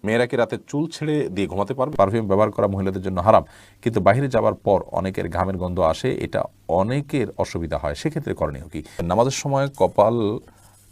মেয়েরা কি রাতে চুল ছেড়ে দিয়ে ঘুমাতে পারবে? পারফিউম ব্যবহার করা মহিলাদের জন্য হারাম, কিন্তু বাইরে যাওয়ার পর অনেকের ঘামের গন্ধ আসে, এটা অনেকের অসুবিধা হয়, সেক্ষেত্রে করণীয় কি? নামাজের সময় কপাল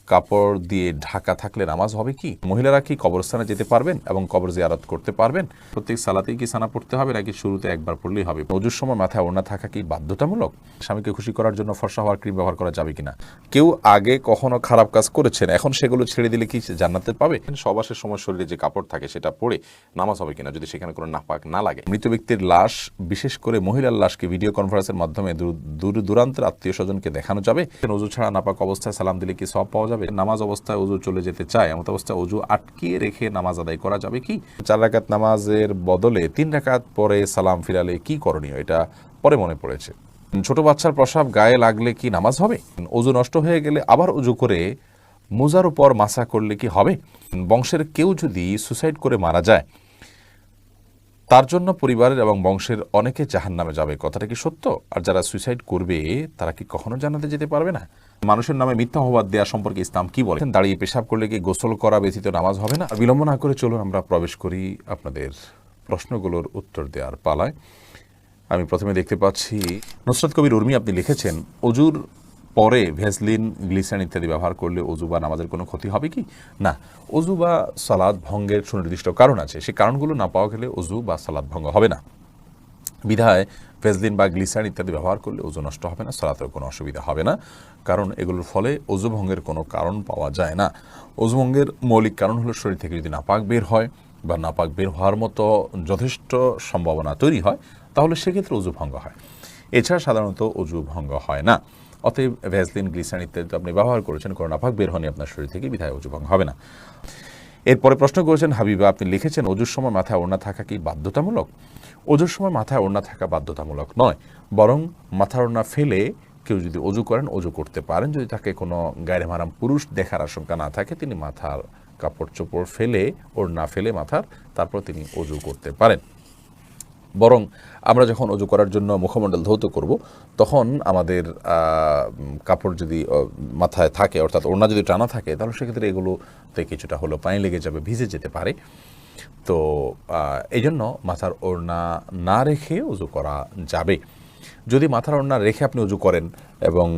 কাপড় দিয়ে ঢাকা থাকলে নামাজ হবে কি? মহিলারা কি কবরস্থানে যেতে পারবেন এবং কবর জিয়ারত করতে পারবেন? প্রত্যেক সালাতেই কি সানা পড়তে হবে নাকি শুরুতে একবার পড়লেই হবে? ওযুর সময় মাথায় ওড়না থাকা কি বাধ্যতামূলক? স্বামীকে খুশি করার জন্য ফর্সা হওয়ার ক্রিম ব্যবহার করা যাবে কিনা? কেউ আগে কখনো খারাপ কাজ করেছেন, এখন সেগুলো ছেড়ে দিলে কি জান্নাতে পাবে? সবাসের সময় শরীরে যে কাপড় থাকে সেটা পরে নামাজ হবে কিনা যদি সেখানে কোনো নাপাক না লাগে? মৃত ব্যক্তির লাশ, বিশেষ করে মহিলার লাশকে ভিডিও কনফারেন্সের মাধ্যমে দূর দূরান্তের আত্মীয় স্বজনকে দেখানো যাবে? ওযু ছাড়া নাপাক অবস্থায় সালাম দিলে কি সওয়াব পাওয়া যাবে? নামাজ অবস্থায় ওযু চলে যেতে চায়, এমন অবস্থায় ওযু আটকিয়ে রেখে নামাজ আদায় করা যাবে কি? 4 রাকাত নামাজের বদলে 3 রাকাত পরে সালাম ফিরালে কি করণীয়? এটা পরে মনে পড়েছে। ছোট বাচ্চার প্রসাব গায়ে লাগলে কি নামাজ হবে? ওযু নষ্ট হয়ে গেলে আবার ওযু করে মোজার উপর মাসা করলে কি হবে? বংশের কেউ যদি সুসাইড করে মারা যায়, তার জন্য পরিবারের এবং বংশের অনেকে জাহান্নামে যাবে, কথাটা কি সত্য? আর যারা সুইসাইড করবে তারা কি কখনো জান্নাতে যেতে পারবে না? মানুষের নামে মিথ্যা অপবাদ দেওয়া সম্পর্কে ইসলাম কি বলে? দাঁড়িয়ে পেশাব করলে কি গোসল করা ব্যতীত নামাজ হবে না? বিলম্ব না করে চলুন আমরা প্রবেশ করি আপনাদের প্রশ্নগুলোর উত্তর দেওয়ার পালায়। আমি প্রথমে দেখতে পাচ্ছি নুসরাত কবির উর্মি, আপনি লিখেছেন ওযুর পরে ভেসলিন, গ্লিসারিন ইত্যাদি ব্যবহার করলে ওযু বা নামাজের কোনো ক্ষতি হবে কি? না, ওযু বা সালাত ভঙ্গের সুনির্দিষ্ট কারণ আছে, সেই কারণগুলো না পাওয়া গেলে ওযু বা সালাত ভঙ্গ হবে না। বিধায় ভেসলিন বা গ্লিসারিন ইত্যাদি ব্যবহার করলে ওযু নষ্ট হবে না, সালাতের কোনো অসুবিধা হবে না, কারণ এগুলোর ফলে ওযু ভঙ্গের কোনো কারণ পাওয়া যায় না। ওযু ভঙ্গের মৌলিক কারণ হলো শরীর থেকে যদি নাপাক বের হয় বা নাপাক বের হওয়ার মতো যথেষ্ট সম্ভাবনা তৈরি হয়, তাহলে সেক্ষেত্রে ওযু ভঙ্গ হয়। এছাড়া সাধারণত ওযু ভঙ্গ হয় না। অতএব ভ্যাসলিন, গ্লিসারিন ইত্যাদি আপনি ব্যবহার করেছেন, কোনো নাপাক বের হয়নি আপনার শরীর থেকে, বিধায় ওযু ভঙ্গ হবে না। এরপরে প্রশ্ন করেছেন হাবিবা, আপনি লিখেছেন ওযুর সময় মাথায় ওড়না থাকা কি বাধ্যতামূলক? ওযুর সময় মাথায় ওড়না থাকা বাধ্যতামূলক নয়, বরং মাথার ওড়না ফেলে কেউ যদি ওযু করেন, ওযু করতে পারেন। যদি তাকে কোনো গায়রে মাহরাম পুরুষ দেখার আশঙ্কা না থাকে, তিনি মাথার কাপড় চোপড় ফেলে, ওড়না ফেলে মাথার, তারপর তিনি ওযু করতে পারেন। বরং আমরা যখন ওযু করার জন্য মুখমণ্ডল ধৌত করব, তখন আমাদের কাপড় যদি মাথায় থাকে, অর্থাৎ ওড়না যদি টানা থাকে, তাহলে সেক্ষেত্রে এগুলোতে কিছুটা হলো পানি লেগে যাবে, ভিজে যেতে পারে। তো এই জন্য মাথার ওড়না না রেখে ওযু করা যাবে। যদি মাথার ওড়না রেখে আপনি ওযু করেন এবং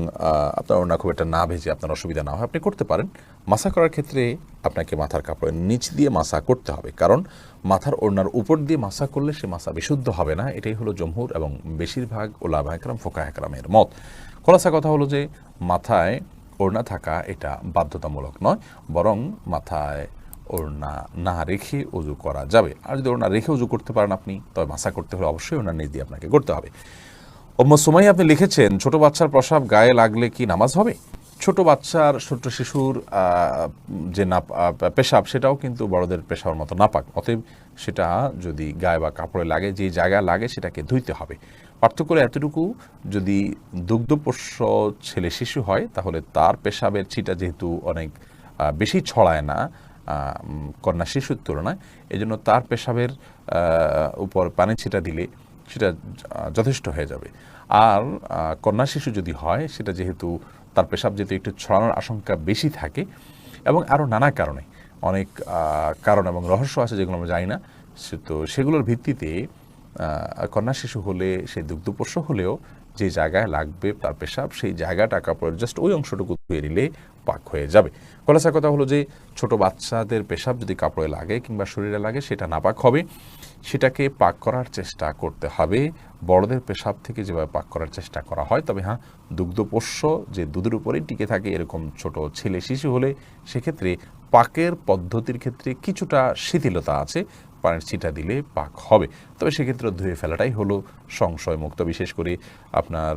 আপনার ওড়না খুব একটা না ভেজে আপনার অসুবিধা না হয়, আপনি করতে পারেন। মাসা করার ক্ষেত্রে আপনাকে মাথার কাপড়ের নিচ দিয়ে মাসা করতে হবে, কারণ মাথার ওড়নার উপর দিয়ে মাসা করলে সে মাসা বিশুদ্ধ হবে না। এটাই হলো জমহুর এবং বেশিরভাগ ওলামা একরাম, ফোকাহ একরামের মত। খোলাসা কথা হলো যে মাথায় ওড়না থাকা এটা বাধ্যতামূলক নয়, বরং মাথায় ওড়না না রেখে ওযু করা যাবে। আর যদি ওড়না রেখে ওযু করতে পারেন আপনি, তবে মাসা করতে হলে অবশ্যই ওড়নার নিচ দিয়ে আপনাকে করতে হবে। সুমাইয়া, আপনি লিখেছেন ছোট বাচ্চার প্রসাব গায়ে লাগলে কি নামাজ হবে? ছোট বাচ্চার, ছোট্ট শিশুর যে পেশাব, সেটাও কিন্তু বড়দের পেশাবের মতো নাপাক। অতএব সেটা যদি গায়ে বা কাপড়ে লাগে, যে জায়গায় লাগে সেটাকে ধুইতে হবে। পার্থক্য এতটুকু, যদি দুগ্ধপোষ্য ছেলে শিশু হয়, তাহলে তার পেশাবের ছিটা যেহেতু অনেক বেশি ছড়ায় না কন্যা শিশুর তুলনায়, এজন্য তার পেশাবের উপর পানি ছিটা দিলে সেটা যথেষ্ট হয়ে যাবে। আর কন্যা শিশু যদি হয়, সেটা যেহেতু তার পেশাব যেহেতু একটু ছড়ানোর আশঙ্কা বেশি থাকে, এবং আরও নানা কারণে, অনেক কারণ এবং রহস্য আছে যেগুলো আমরা জানি না, তো সেগুলোর ভিত্তিতে কন্যা শিশু হলে, সেই দুগ্ধপোষ্য হলেও যে জায়গায় লাগবে তার পেশাব, সেই জায়গাটা কাপড়ের জাস্ট ওই অংশটুকু ধুয়ে নিলে পাক হয়ে যাবে। খোলাসা কথা হলো যে ছোট বাচ্চাদের পেশাব যদি কাপড়ে লাগে কিংবা শরীরে লাগে, সেটা নাপাক হবে, সেটাকে পাক করার চেষ্টা করতে হবে বড়দের পেশাব থেকে যেভাবে পাক করার চেষ্টা করা হয়। তবে হ্যাঁ, দুগ্ধপোষ্য যে দুধের উপরেই টিকে থাকে এরকম ছোট ছেলে শিশু হলে সেক্ষেত্রে পাকের পদ্ধতির ক্ষেত্রে কিছুটা শিথিলতা আছে, পানির ছিটা দিলে পাক হবে। তবে সেক্ষেত্রে ধুয়ে ফেলাটাই হলো সংশয়মুক্ত। বিশেষ করে আপনার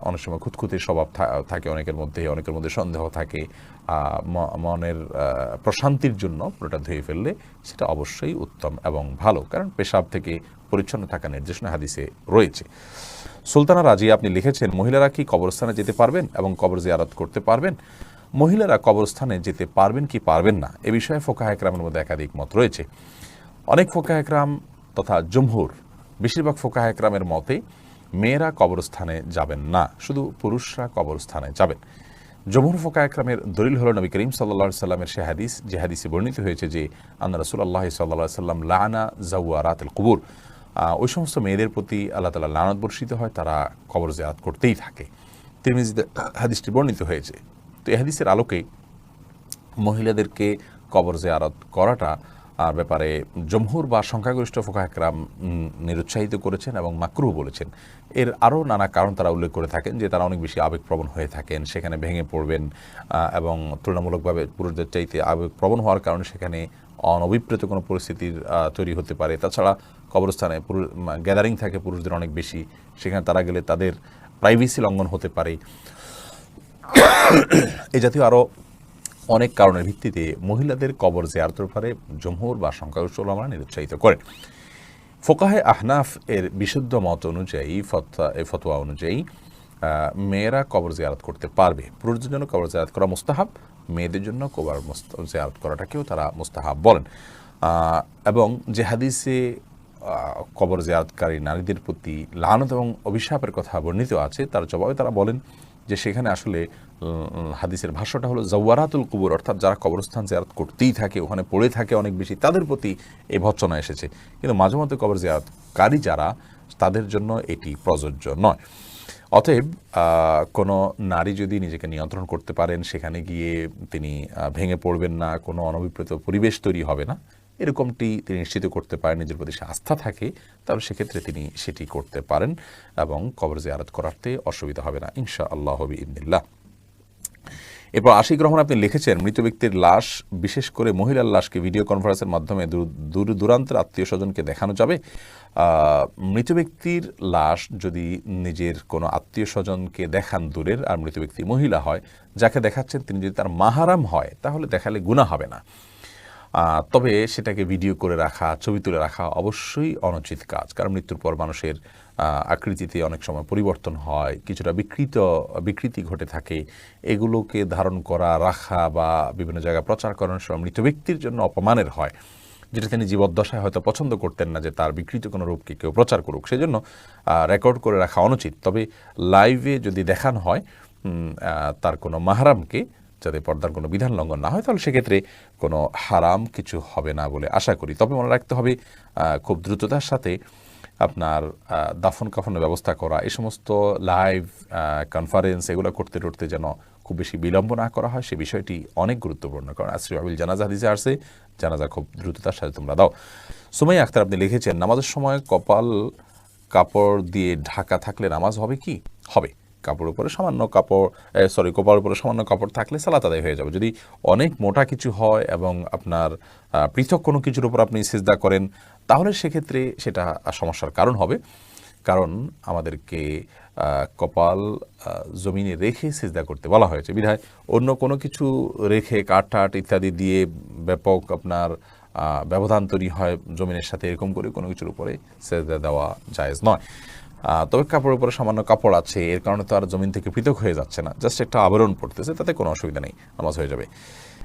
অনেক সময় খুঁতখুঁতে স্বভাব থাকে অনেকের মধ্যে সন্দেহ থাকে, মনের প্রশান্তির জন্য পুরোটা ধুয়ে ফেললে সেটা অবশ্যই উত্তম এবং ভালো, কারণ পেশাব থেকে পরিচ্ছন্ন থাকা নির্দেশনা হাদিসে রয়েছে। সুলতানা রাজি, আপনি লিখেছেন মহিলারা কি কবরস্থানে যেতে পারবেন এবং কবর জিয়ারত করতে পারবেন? মহিলারা কবরস্থানে যেতে পারবেন কি পারবেন না, এ বিষয়ে ফোকাহ একরামের মধ্যে একাধিক মত রয়েছে। অনেক ফোকাহ একরাম তথা জমহুর, বেশিরভাগ ফোকাহ একরামের মতে মেয়েরা কবরস্থানে যাবেন না, শুধু পুরুষরা কবরস্থানে যাবেন। জমহুর ফুকাহা একরামের দলিল হলো নবী করিম সাল্লাল্লাহু আলাইহি সাল্লামের সে হাদিস, যে হাদিসে বর্ণিত হয়েছে যে আন্না রাসূলুল্লাহ সাল্লাল্লাহু আলাইহি সাল্লাম লাআনা যাওয়ারাতুল কুবুর, ওই সমস্ত মেয়েদের প্রতি আল্লাহ তাআলা লানত বর্ষিত হয়, তারা কবর জিয়ারত করতেই থাকে। তিরমিজিতে হাদিসটি বর্ণিত হয়েছে। তো এই হাদিসের আলোকে মহিলাদেরকে কবর জিয়ারত করাটা ব্যাপারে জমহুর বা সংখ্যাগরিষ্ঠ ফুকাহা একরাম নিরুৎসাহিত করেছেন এবং মাকরুহ বলেছেন। এর আরও নানা কারণ তারা উল্লেখ করে থাকেন, যে তারা অনেক বেশি আবেগপ্রবণ হয়ে থাকেন, সেখানে ভেঙে পড়বেন এবং তুলনামূলকভাবে পুরুষদের চাইতে আবেগপ্রবণ হওয়ার কারণে সেখানে অনভিপ্রেত কোনো পরিস্থিতির তৈরি হতে পারে। তাছাড়া কবরস্থানে গ্যাদারিং থাকে পুরুষদের অনেক বেশি, সেখানে তারা গেলে তাদের প্রাইভেসি লঙ্ঘন হতে পারে। এই জাতীয় আরও অনেক কারণের ভিত্তিতে মহিলাদের কবর জিয়ারতের ব্যাপারে জমহুর বা সংখ্যাগরিষ্ঠ উলামারা নিরুৎসাহিত করেন। ফোকাহে আহনাফ এর বিশুদ্ধ মত অনুযায়ী, ফতোয়া অনুযায়ী মেয়েরা কবর জিয়ারত করতে পারবে। পুরুষদের জন্য কবর জিয়ারত করা মুস্তাহাব, মেয়েদের জন্য কবর জিয়ারত করাটাকেও তারা মুস্তাহাব বলেন। এবং যে হাদিসে কবর জিয়ারতকারী নারীদের প্রতি লানত এবং অভিশাপের কথা বর্ণিত আছে, তার জবাবে তারা বলেন যে সেখানে আসলে হাদিসের ভাষ্যটা হলো যাওয়ারাতুল কুবুর, অর্থাৎ যারা কবরস্থান জিয়ারত করতেই থাকে, ওখানে পড়ে থাকে অনেক বেশি, তাদের প্রতি এই ভৎসনা এসেছে। কিন্তু মাঝে মধ্যে কবর জিয়ারতকারী যারা, তাদের জন্য এটি প্রযোজ্য নয়। অতএব কোনো নারী যদি নিজেকে নিয়ন্ত্রণ করতে পারেন, সেখানে গিয়ে তিনি ভেঙে পড়বেন না, কোনো অনভিপ্রেত পরিবেশ তৈরি হবে না, এরকমটি তিনি নিশ্চিত করতে পারেন, নিজের প্রতি আস্থা থাকে, তাহলে সেক্ষেত্রে তিনি সেটি করতে পারেন এবং কবর জিয়ারত করাতে অসুবিধা হবে না ইনশাআল্লাহ বিইذনিল্লাহ। এরপর আশিক রহমান আপনি লিখেছেন, মৃত ব্যক্তির লাশ, বিশেষ করে মহিলার লাশকে ভিডিও কনফারেন্সের মাধ্যমে দূর দূরান্তের আত্মীয় স্বজনকে দেখানো যাবে? মৃত ব্যক্তির লাশ যদি নিজের কোনো আত্মীয় স্বজনকে দেখান দূরের, আর মৃত ব্যক্তি মহিলা হয়, যাকে দেখাচ্ছেন তিনি যদি তার মাহারাম হয়, তাহলে দেখালে গুনাহ হবে না। তবে সেটাকে ভিডিও করে রাখা, ছবি তুলে রাখা অবশ্যই অনুচিত কাজ, কারণ মৃত্যুর পর মানুষের আকৃতিতে অনেক সময় পরিবর্তন হয়, কিছুটা বিকৃতি ঘটে থাকে। এগুলোকে ধারণ করা, রাখা বা বিভিন্ন জায়গায় প্রচার করার সময় মৃত ব্যক্তির জন্য অপমানের হয়, যেটা তিনি জীবদ্দশায় হয়তো পছন্দ করতেন না যে তার বিকৃত কোনো রূপকে কেউ প্রচার করুক, সেজন্য রেকর্ড করে রাখা অনুচিত। তবে লাইভে যদি দেখানো হয় তার কোনো মাহরামকে, যাতে পর্দার কোনো বিধান লঙ্ঘন না হয়, তাহলে সেক্ষেত্রে কোনো হারাম কিছু হবে না বলে আশা করি। তবে মনে রাখতে হবে খুব দ্রুততার সাথে আপনার দাফন কাফনের ব্যবস্থা করা, এই সমস্ত লাইভ কনফারেন্স এগুলো করতে যেন খুব বেশি বিলম্ব না করা হয়, সে বিষয়টি অনেক গুরুত্বপূর্ণ। কারণ আসরি আবিল জানাজা হাদিসে আসছে, জানাজা খুব দ্রুততার সাথে তোমরা দাও। সুমাইয়া আক্তার আপনি লিখেছেন, নামাজের সময় কপাল কাপড় দিয়ে ঢাকা থাকলে নামাজ হবে কি? হবে। কাপড়ের উপরে সামান্য কপালের উপরে সামান্য কাপড় থাকলে সালাত আদায় হয়ে যাবে। যদি অনেক মোটা কিছু হয় এবং আপনার পৃথক কোনো কিছুর উপর আপনি সিজদা করেন, তাহলে সেক্ষেত্রে সেটা সমস্যার কারণ হবে। কারণ আমাদেরকে কপাল জমিনে রেখে সিজদা করতে বলা হয়েছে, বিধায় অন্য কোনো কিছু রেখে কাঠ ইত্যাদি দিয়ে ব্যাপক আপনার ব্যবধান তৈরি হয় জমিনের সাথে, এরকম করে কোনো কিছুর উপরে সিজদা দেওয়া জায়েজ নয়। তবে কাপড়ের উপরে সামান্য কাপড় আছে, এর কারণে তো আর জমিন থেকে পৃথক হয়ে যাচ্ছে না, জাস্ট একটা আবরণ পড়তেছে, তাতে কোনো অসুবিধা নেই, নামাজ হয়ে যাবে।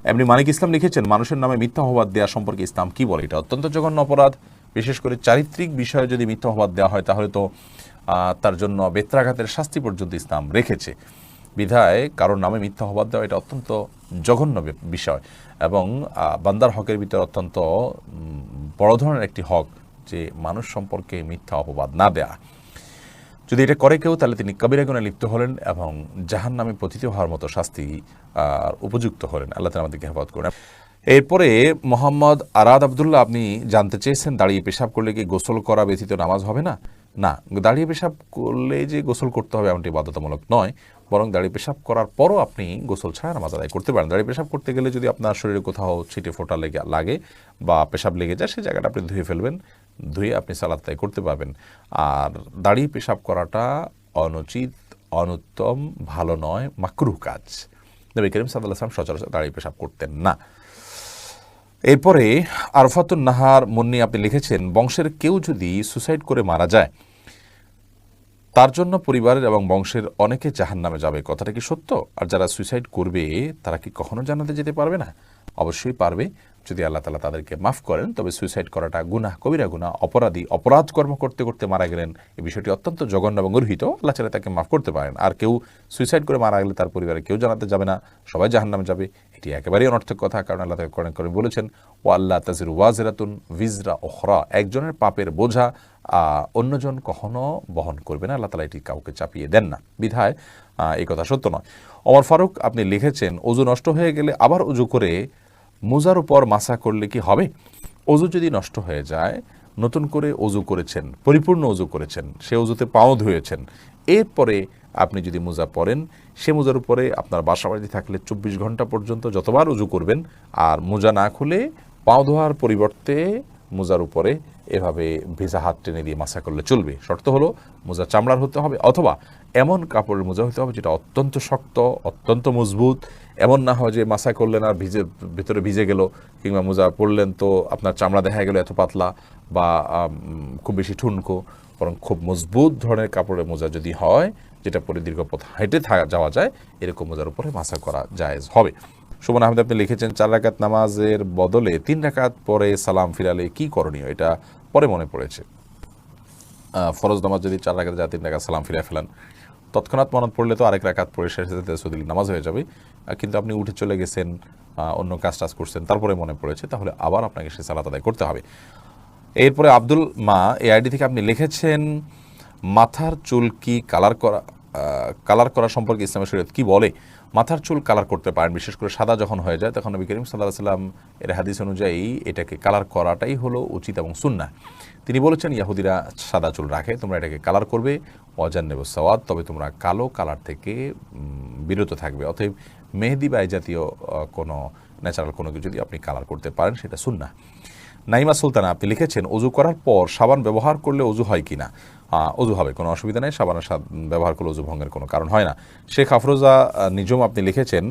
এমনি মানিক ইসলাম লিখেছেন, মানুষের নামে মিথ্যা অপবাদ দেওয়া সম্পর্কে ইসলাম কি বলে? এটা অত্যন্ত জঘন্য অপরাধ। বিশেষ করে চারিত্রিক বিষয়ে যদি মিথ্যা অপবাদ দেওয়া হয়, তাহলে তো তার জন্য বেত্রাঘাতের শাস্তি পর্যন্ত ইসলাম রেখেছে। বিধায় কারোর নামে মিথ্যা অপবাদ দেওয়া এটা অত্যন্ত জঘন্য বিষয়, এবং বান্দার হকের ভিতরে অত্যন্ত বড় ধরনের একটি হক, যে মানুষ সম্পর্কে মিথ্যা অপবাদ না দেয়া। যদি এটা করে কেউ, তাহলে তিনি কবিরা গুনাহে লিপ্ত হলেন এবং জাহান্নামে পতিত হওয়ার মতো শাস্তি উপযুক্ত হলেন। আল্লাহ তাআলা আমাদেরকে হেফাজত করেন। এরপরে মোহাম্মদ আরাদ আব্দুল্লাহ আপনি জানতে চেয়েছেন, দাঁড়িয়ে পেশাব করলে কি গোসল করা ব্যতীত নামাজ হবে না? না, দাঁড়িয়ে পেশাব করলে যে গোসল করতে হবে এমনটি বাধ্যতামূলক নয়, বরং দাঁড়িয়ে পেশাব করার পরও আপনি গোসল ছাড়া নামাজ আদায় করতে পারেন। দাঁড়িয়ে পেশাব করতে গেলে যদি আপনার শরীরে কোথাও ছিটে ফোঁটা লাগে বা পেশাব লেগে যায়, সেই জায়গাটা আপনি ধুয়ে ফেলবেন, ধুয়ে আপনি সালাত আদায় করতে পারবেন। আর দাঁড়িয়ে পেশাব করাটা অনুচিত, অনুত্তম, ভালো নয়, মাকরুহ কাজ। নবী করিম সাল্লাল্লাহু আলাইহি ওয়াসাল্লাম সচরাচর দাঁড়িয়ে পেশাব করতেন না। এরপরে আরফাতুন নাহার মুন্নি আপনি লিখেছেন, বংশের কেউ যদি সুসাইড করে মারা যায়, তার জন্য পরিবারের এবং বংশের অনেকে জাহান্নামে যাবে। কথাটা কি সত্য? আর যারা সুইসাইড করবে তারা কি কখনো জান্নাতে যেতে পারবে না? অবশ্যই পারবে, যদি আল্লাহ তাআলা তাদেরকে মাফ করেন। তবে সুইসাইড করাটা গুনাহ, কবিরা গুনাহ, অপরাধ কর্ম করতে করতে মারা গেলেন, এই বিষয়টি অত্যন্ত জঘন্য এবং গর্হিত। আল্লাহ চাইলে তাকে মাফ করতে পারেন। আর কেউ সুইসাইড করে মারা গেলে তার পরিবারে কেউ জান্নাতে যাবে না, সবাই জাহান্নামে যাবে, এটি একেবারেই অনর্থক কথা। কারণ আল্লাহ তাআলা কোরআন কারীমে বলেছেন, ওয়া আল্লা তাজিরু ওয়াজিরাতুন ভিজরা উখরা, একজনের পাপের বোঝা অন্যজন কখনো বহন করবে না। আল্লাহ তাআলা এটি কাউকে চাপিয়ে দেন না, বিধায় এই কথা সত্য নয়। ওমর ফারুক আপনি লিখেছেন, অজু নষ্ট হয়ে গেলে আবার অজু করে মোজার উপর মাসা করলে কি হবে? অজু যদি নষ্ট হয়ে যায়, নতুন করে অজু করেছেন, পরিপূর্ণ অজু করেছেন, সে অজুতে পাও ধুয়েছেন, এরপরে আপনি যদি মোজা পরেন, সে মোজার উপরে আপনার বাসাবাড়িতে থাকলে 24 ঘন্টা পর্যন্ত যতবার অজু করবেন, আর মোজা না খুলে পাও ধোয়ার পরিবর্তে মোজার উপরে এভাবে ভেজা হাত টেনে দিয়ে মাসা করলে চলবে। শর্ত হলো মোজা চামড়ার হতে হবে, অথবা এমন কাপড়ের মোজা হতে হবে যেটা অত্যন্ত শক্ত, অত্যন্ত মজবুত। এমন না হয় যে মাসা করলেন আর ভিতরে ভিজে গেল, কিংবা মোজা পরলেন তো আপনার চামড়া দেখা গেল এত পাতলা বা খুব বেশি ঠুনকো। বরং খুব মজবুত ধরনের কাপড়ের মোজা যদি হয়, যেটা পরে দীর্ঘ পথ হেঁটে যাওয়া যায়, এরকম মোজার উপরে মাসা করা জায়েজ হবে। সুমন আহমেদ আপনি লিখেছেন, 4 রাকাত নামাজের বদলে 3 রাকাত পরে সালাম ফিরালে কি করণীয়? এটা পরে মনে পড়েছে। ফরজ নামাজ যদি 4 রাকাত যায় 3 রাকাত সালাম ফিরে ফেলান, তৎক্ষণাৎ মনে পড়লে তো আরেক রাকাত পরে শেষে তাসাহুদুল নামাজ হয়ে যাবে। কিন্তু আপনি উঠে চলে গেছেন, অন্য কাজ করছেন, তারপরে মনে পড়েছে, তাহলে আবার আপনাকে সে সালাত আদায় করতে হবে। এরপরে আব্দুল মা এই আইডি থেকে আপনি লিখেছেন, মাথার চুল কি কালার করা সম্পর্কে ইসলামের শরীয়ত কি বলে? মাথার চুল কালার করতে পারেন, বিশেষ করে সাদা যখন হয়ে যায়, তখন নবী করিম সাল্লাল্লাহু আলাইহি ওয়াসাল্লাম এর হাদিস অনুযায়ী এটাকে কালার করাটাই হলো উচিত এবং সুন্নাহ। তিনি বলেছেন, ইয়াহুদিরা সাদা চুল রাখে, তোমরা এটাকে কালার করবে, ওয়াজান্নিবুস সাওয়াদ, তবে তোমরা কালো কালার থেকে বিরত থাকবে। অতএব মেহেদি বা এই জাতীয় কোনো ন্যাচারাল কোনো কিছু যদি আপনি কালার করতে পারেন, সেটা সুন্নাহ। নাইমা সুলতানা আপনি লিখেছেন, অজু করার পর সাবান ব্যবহার করলে অজু হয় কি না? অজু হবে, কোনো অসুবিধা নেই। সাবানের ব্যবহার করলে অজু ভঙ্গের কোনো কারণ হয় না। শেখ আফরোজা নিজম আপনি লিখেছেন,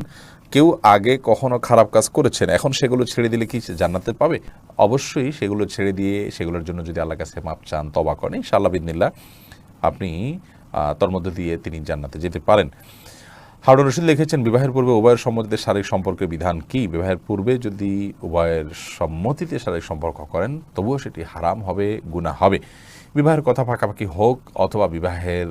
কেউ আগে কখনো খারাপ কাজ করেছেন, এখন সেগুলো ছেড়ে দিলে কি জান্নাতে পাবে? অবশ্যই সেগুলো ছেড়ে দিয়ে সেগুলোর জন্য যদি আল্লাহর কাছে মাপ চান, তওবা করেন, ইনশাআল্লাহ বিদিনিল্লাহ আপনি তার মধ্যে দিয়ে তিনি জান্নাতে যেতে পারেন। হারুন রশিদ লিখেছেন, বিবাহের পূর্বে উভয়ের সম্মতিতে শারীরিক সম্পর্কের বিধান কি? বিবাহের পূর্বে যদি উভয়ের সম্মতিতে শারীরিক সম্পর্ক করেন, তবুও সেটি হারাম হবে, গুনাহ হবে। বিবাহের কথা পাকাপাকি হোক, অথবা বিবাহের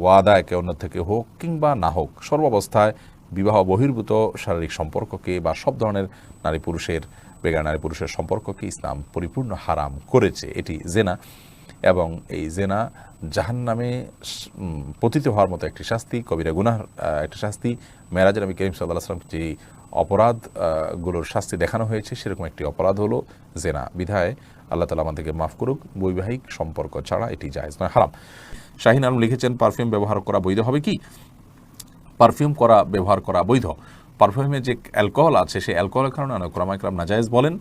ওয়াদা একে অন্য থেকে হোক কিংবা না হোক, সর্বাবস্থায় বিবাহ বহির্ভূত শারীরিক সম্পর্ককে বা সব ধরনের নারী পুরুষের বেগার নারী পুরুষের সম্পর্ককে ইসলাম পরিপূর্ণ হারাম করেছে। এটি জেনা, এবং এই জেনা জাহান্নামে পতিত হওয়ার মতো একটি শাস্তি, কবিরা গুনাহর একটি শাস্তি। মেরাজের নবী করিম সাল্লাল্লাহু আলাইহি ওয়াসাল্লাম যে অপরাধগুলোর শাস্তি দেখানো হয়েছে, সেরকম একটি অপরাধ হলো জেনা। বিধায় আল্লাহ তাআলা আমাদেরকে মাফ করুক, বৈবাহিক সম্পর্ক ছাড়া এটি জায়েজ নয়, হারাম। শাহিন আলম লিখেছেন, পারফিউম ব্যবহার করা বৈধ হবে কি? পারফিউম ব্যবহার করা বৈধ। পারফিউমে যে অ্যালকোহল আছে, সেই অ্যালকোহলের কারণে অনেক ওলামা ইকরাম নাজায়েজ বলেন।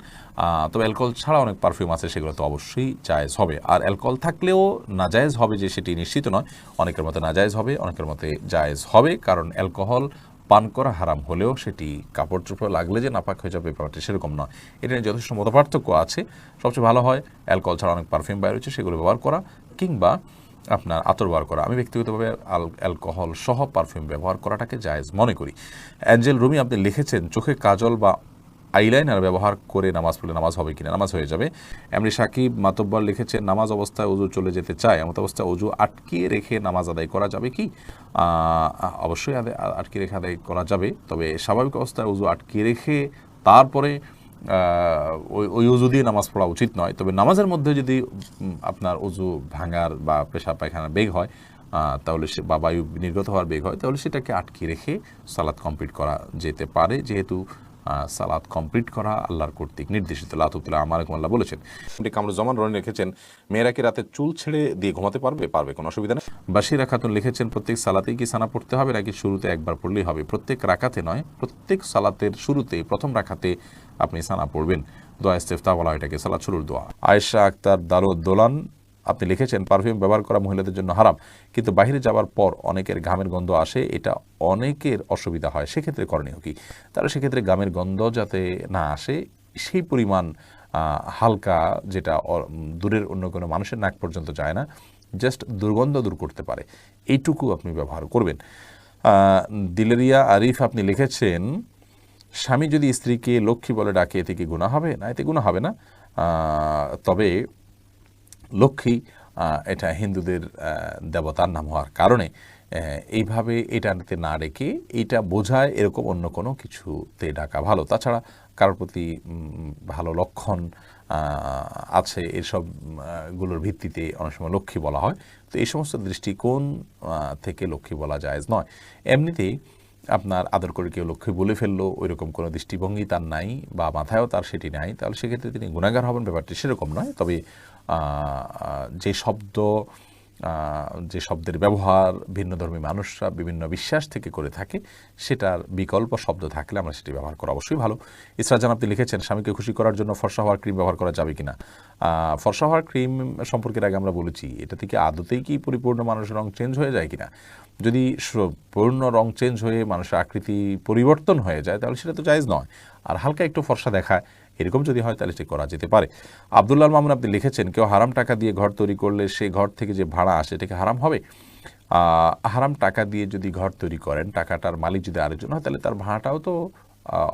তবে অ্যালকোহল ছাড়া অনেক পারফিউম আছে, সেগুলো তো অবশ্যই জায়েজ হবে। আর অ্যালকোহল থাকলেও নাজায়েজ হবে যে সেটি নিশ্চিত নয়। অনেকের মতে নাজায়েজ হবে, অনেকের মতে জায়েজ হবে। কারণ অ্যালকোহল পান করা হারাম হলেও সেটি কাপড় চোপড় লাগলে যে নাপাক হয়ে যাবে, ব্যাপারটি সেরকম নয়। এটা নিয়ে যথেষ্ট মতপার্থক্য আছে। সবচেয়ে ভালো হয় অ্যালকোহল ছাড়া অনেক পারফিউম বাইরে রয়েছে, সেগুলো ব্যবহার করা, কিংবা আপনার আতর ব্যবহার করা। আমি ব্যক্তিগতভাবে অ্যালকোহল সহ পারফিউম ব্যবহার করাটাকে জায়েজ মনে করি। অ্যাঞ্জেল রুমি আপনি লিখেছেন, চোখে কাজল বা আইলাইনার ব্যবহার করে নামাজ পড়লে নামাজ হবে কিনা? নামাজ হয়ে যাবে। এমনি সাকিব মাতব্বর লিখেছেন, নামাজ অবস্থায় অজু চলে যেতে চায়, এমন অবস্থায় অজু আটকিয়ে রেখে নামাজ আদায় করা যাবে কি? অবশ্যই আটকিয়ে রেখে আদায় করা যাবে। তবে স্বাভাবিক অবস্থায় অজু আটকিয়ে রেখে তারপরে ওই অজু দিয়ে নামাজ পড়া উচিত নয়। তবে নামাজের মধ্যে যদি আপনার অজু ভাঙার বা পেশাব পায়খানার বেগ হয়, তাহলে সে বা বায়ু নির্গত হওয়ার বেগ হয়, তাহলে সেটাকে আটকে রেখে সালাত কমপ্লিট করা যেতে পারে, যেহেতু সালাত কমপ্লিট করা আল্লাহর কর্তৃক নির্দেশিত। লাতুতুল্লাহ আমারকুম আল্লাহ বলেছেন। কামরুজ্জামান রনি লিখেছেন, মেয়েরা কি রাতে চুল ছেড়ে দিয়ে ঘুমাতে পারবে, কোনো অসুবিধা নেই। বাশিরা খাতুন লিখেছেন, প্রত্যেক সালাতেই কি সানা পড়তে হবে নাকি শুরুতে একবার পড়লেই হবে? প্রত্যেক রাকাতে নয়, প্রত্যেক সালাতের শুরুতে, প্রথম রাকাতে আপনি সানা পড়বেন। দোয়া ইস্তেফতাহ বলা হয় এটাকে, সালাত শুরুর দোয়া। আয়েশা আক্তার দারুদ্দোলান আপনি লিখেছেন, পারফিউম ব্যবহার করা মহিলাদের জন্য হারাম, কিন্তু বাইরে যাওয়ার পর অনেকের ঘামের গন্ধ আসে, এটা অনেকের অসুবিধা হয়, সেক্ষেত্রে করণীয় কি? তাহলে সেক্ষেত্রে ঘামের গন্ধ যাতে না আসে সেই পরিমাণ হালকা, যেটা দূরের অন্য কোনো মানুষের নাক পর্যন্ত যায় না, জাস্ট দুর্গন্ধ দূর করতে পারে, এইটুকু আপনি ব্যবহার করবেন। দিলেরিয়া আরিফ আপনি লিখেছেন, স্বামী যদি স্ত্রীকে লক্ষ্মী বলে ডাকে এতে কি গুনাহ হবে? না, এতে গুনাহ হবে না। তবে লক্ষ্মী এটা হিন্দুদের দেবতার নাম হওয়ার কারণে এইভাবে এটাতে না ডেকে এইটা বোঝায় এরকম অন্য কোনো কিছুতে ডাকা ভালো। তাছাড়া কারোর প্রতি ভালো লক্ষণ আছে এসব গুলোর ভিত্তিতে অনেক সময় লক্ষ্মী বলা হয়। তো এই সমস্ত দৃষ্টিকোণ থেকে লক্ষ্মী বলা জায়েজ নয়। এমনিতেই আপনার আদর করে কেউ লক্ষ্মী বলে ফেললো, ওইরকম কোনো দৃষ্টিভঙ্গি তার নাই বা মাথায়ও তার সেটি নাই, তাহলে সেক্ষেত্রে তিনি গুনাহগার হবেন, ব্যাপারটি সেরকম নয়। তবে যে শব্দের ব্যবহার ভিন্নধর্মী মানুষরা বিভিন্ন বিশ্বাস থেকে করে থাকে, সেটার বিকল্প শব্দ থাকলে আমরা সেটি ব্যবহার করা অবশ্যই ভালো। ইসরাজান আপনি লিখেছেন, স্বামীকে খুশি করার জন্য ফর্সা হওয়ার ক্রিম ব্যবহার করা যাবে কিনা? ফর্সা হওয়ার ক্রিম সম্পর্কে আগে আমরা বলেছি, এটা থেকে আদতেই কি পরিপূর্ণ মানুষের রং চেঞ্জ হয়ে যায় কিনা। যদি পূর্ণ রং চেঞ্জ হয়ে মানুষের আকৃতি পরিবর্তন হয়ে যায় তাহলে সেটা তো জায়েজ নয়। আর হালকা একটু ফর্সা দেখায় এরকম যদি হয় তাহলে সেটি করা যেতে পারে। আব্দুল্লাহ মামুন আপনি লিখেছেন, কেউ হারাম টাকা দিয়ে ঘর তৈরি করলে সেই ঘর থেকে যে ভাড়া আসে এটাকে হারাম হবে? হারাম টাকা দিয়ে যদি ঘর তৈরি করেন, টাকাটার মালিক যদি আরেকজন হয় তাহলে তার ভাড়াটাও তো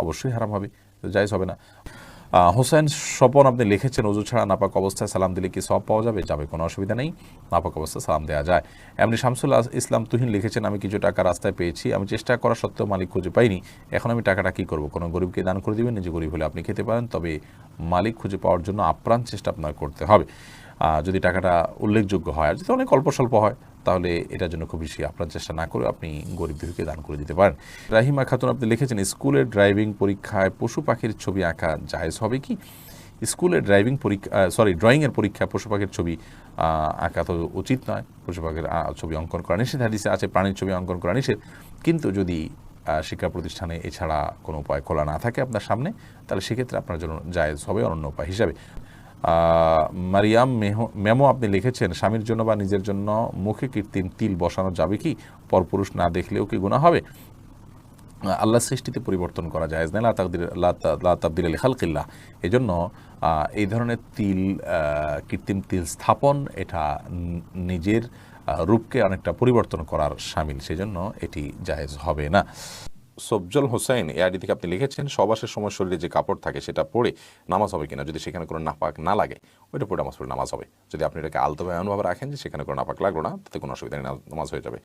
অবশ্যই হারাম হবে, জায়েজ হবে না। হোসেন স্বপন আপনি লিখেছেন, ওযু ছাড়া নাপাক অবস্থায় সালাম দিলে কি সওয়াব পাওয়া যাবে? যাবে, কোনো অসুবিধা নেই, নাপাক অবস্থায় সালাম দেওয়া যায়। এমনি শামসুল ইসলাম তুহিন লিখেছেন, আমি কিছু টাকা রাস্তায় পেয়েছি, আমি চেষ্টা করা সত্ত্বেও মালিক খুঁজে পাইনি, এখন আমি টাকাটা কী করব? কোনো গরিবকে দান করে দিবেন? নিজে গরিব হলে আপনি খেতে পারেন, তবে মালিক খুঁজে পাওয়ার জন্য আপ্রাণ চেষ্টা আপনার করতে হবে। যদি টাকাটা উল্লেখযোগ্য হয়, আর যদি অনেক অল্প স্বল্প হয় তাহলে এটার জন্য খুব বেশি আপনার চেষ্টা না করে আপনি গরিব দুঃখীকে দান করে দিতে পারেন। রাহিমা খাতুন আপনি লিখেছেন, স্কুলের ড্রাইভিং পরীক্ষায় পশু পাখির ছবি আঁকা জায়েজ হবে কি? স্কুলের ড্রয়িংয়ের পরীক্ষায় পশু পাখির ছবি আঁকা তো উচিত নয়। পশু পাখির ছবি অঙ্কন করা নিষেধ, হাদিসে আছে প্রাণীর ছবি অঙ্কন করা নিষেধ। কিন্তু যদি শিক্ষা প্রতিষ্ঠানে এছাড়া কোনো উপায় খোলা না থাকে আপনার সামনে, তাহলে সেক্ষেত্রে আপনার জন্য জায়েজ হবে অনন্য উপায় হিসাবে। মারিয়াম মেমো আপনি লিখেছেন, স্বামীর জন্য বা নিজের জন্য মুখে কৃত্রিম তিল বসানো যাবে কি? পরপুরুষ না দেখলেও কি গুনাহ হবে? আল্লাহর সৃষ্টিতে পরিবর্তন করা জায়েজ না, লা তাবদীলা লিখালকিল্লাহ। এই জন্য এই ধরনের তিল, কৃত্রিম তিল স্থাপন, এটা নিজের রূপকে অনেকটা পরিবর্তন করার শামিল, সেজন্য এটি জায়েজ হবে না। সবজল হোসেন এই আইডি থেকে আপনি লিখেছেন, সহবাসের সময় শরীরে যে কাপড় থাকে সেটা পরে নামাজ হবে কিনা? যদি সেখানে কোনো নাপাক না লাগে ওইটা পরে নামাজ হবে। যদি আপনি এটাকে আলতোভাবে এমনভাবে রাখেন যে সেখানে কোনো নাপাক লাগলো না, তাতে কোনো অসুবিধা নেই, নামাজ হয়ে যাবে।